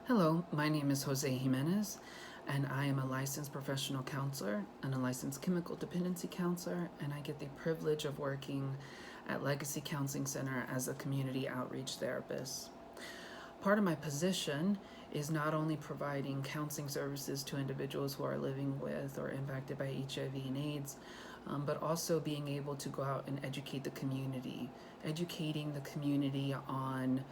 Hello, my name is Jose Jiminez, and I am a licensed professional counselor and a licensed chemical dependency counselor, and I get the privilege of working at Legacy Counseling Center as a community outreach therapist. Part of my position is not only providing counseling services to individuals who are living with or impacted by HIV and AIDS, but also being able to go out and educate the community, educating the community on,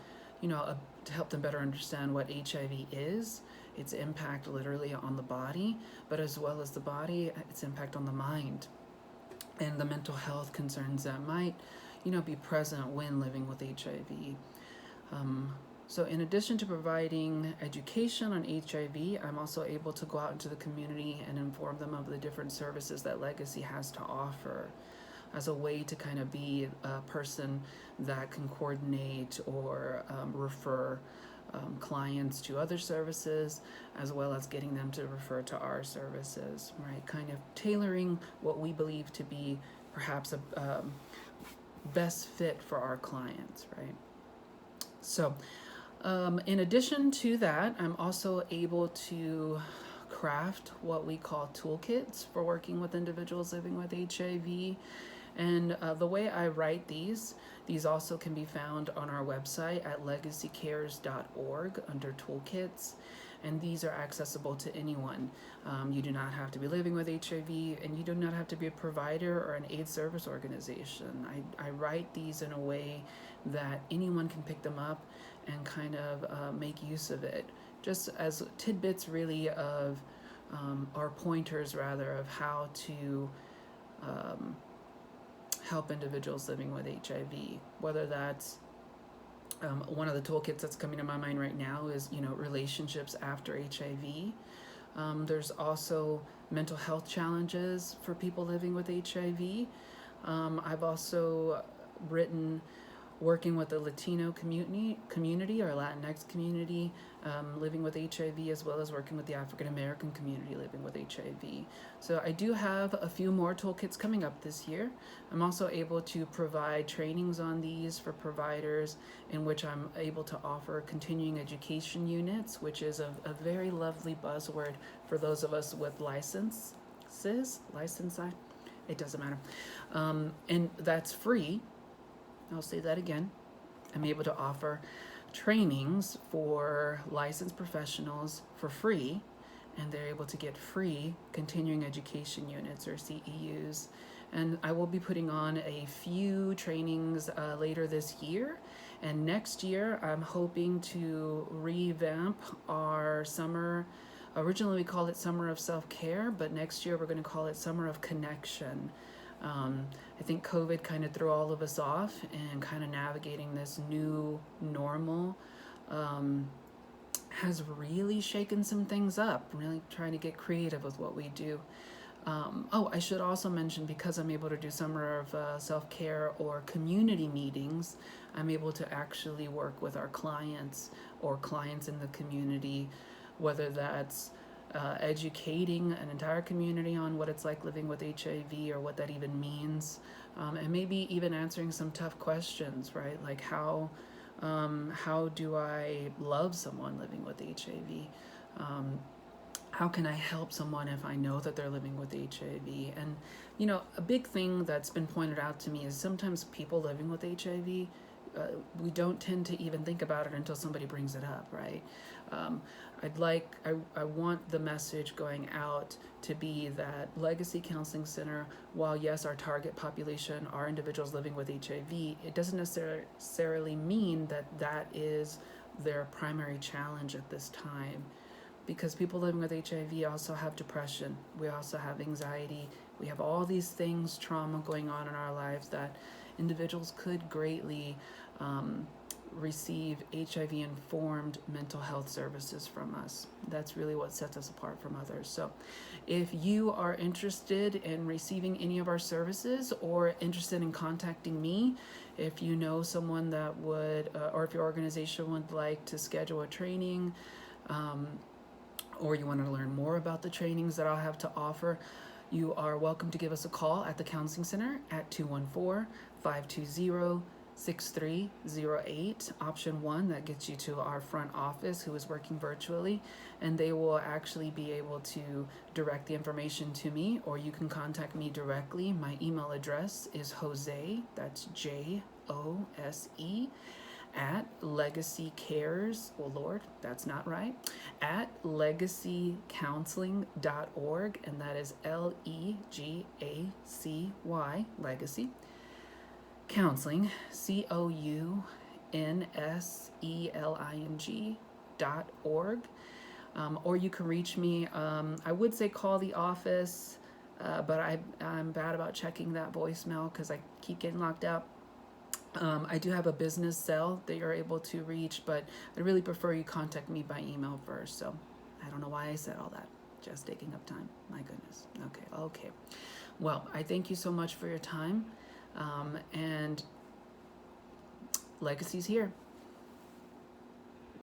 to help them better understand what HIV is, its impact literally on the body, but as well as the body, its impact on the mind, and the mental health concerns that might, be present when living with HIV. So in addition to providing education on HIV, I'm also able to go out into the community and inform them of the different services that Legacy has to offer as a way to kind of be a person that can coordinate or refer clients to other services, as well as getting them to refer to our services, right? Kind of tailoring what we believe to be perhaps a best fit for our clients, right? So in addition to that, I'm also able to craft what we call toolkits for working with individuals living with HIV. And the way I write these also can be found on our website at legacycares.org under toolkits. And these are accessible to anyone. You do not have to be living with HIV, and you do not have to be a provider or an AIDS service organization. I write these in a way that anyone can pick them up and kind of make use of it, just as tidbits really of, or pointers rather, of how to help individuals living with HIV, whether that's one of the toolkits that's coming to my mind right now is, relationships after HIV. There's also mental health challenges for people living with HIV. I've also written working with the Latino community or Latinx community living with HIV, as well as working with the African American community living with HIV. So I do have a few more toolkits coming up this year. I'm also able to provide trainings on these for providers, in which I'm able to offer continuing education units, which is a very lovely buzzword for those of us with license, it doesn't matter. And that's free. I'll say that again. I'm able to offer trainings for licensed professionals for free, and they're able to get free continuing education units or CEUs. And I will be putting on a few trainings later this year. And next year, I'm hoping to revamp our summer. Originally, we called it Summer of Self-Care, but next year we're going to call it Summer of Connection. I think COVID kind of threw all of us off, and kind of navigating this new normal has really shaken some things up, really trying to get creative with what we do. I should also mention, because I'm able to do Summer of Self-Care or community meetings, I'm able to actually work with our clients or clients in the community, whether that's educating an entire community on what it's like living with HIV or what that even means, and maybe even answering some tough questions, right? Like how do I love someone living with HIV? How can I help someone if I know that they're living with HIV? And, a big thing that's been pointed out to me is sometimes people living with HIV, we don't tend to even think about it until somebody brings it up, right? I want the message going out to be that Legacy Counseling Center, while yes, our target population are individuals living with HIV, it doesn't necessarily mean that that is their primary challenge at this time. Because people living with HIV also have depression, we also have anxiety, we have all these things, trauma going on in our lives that individuals could greatly receive HIV-informed mental health services from us. That's really what sets us apart from others. So if you are interested in receiving any of our services or interested in contacting me, if you know someone that would, or if your organization would like to schedule a training, or you want to learn more about the trainings that I'll have to offer, you are welcome to give us a call at the Counseling Center at 214-520 6308, option 1, that gets you to our front office who is working virtually, and they will actually be able to direct the information to me, or you can contact me directly. My email address is Jose, that's Jose, at Legacy Cares, oh Lord, that's not right, at legacycounseling.org, and that is LEGACY, Legacy Counseling, COUNSELING.org. Or you can reach me. I would say call the office, but I'm bad about checking that voicemail because I keep getting locked out. I do have a business cell that you're able to reach, but I really prefer you contact me by email first. So I don't know why I said all that. Just taking up time. My goodness. Okay. Well, I thank you so much for your time. And Legacy's here.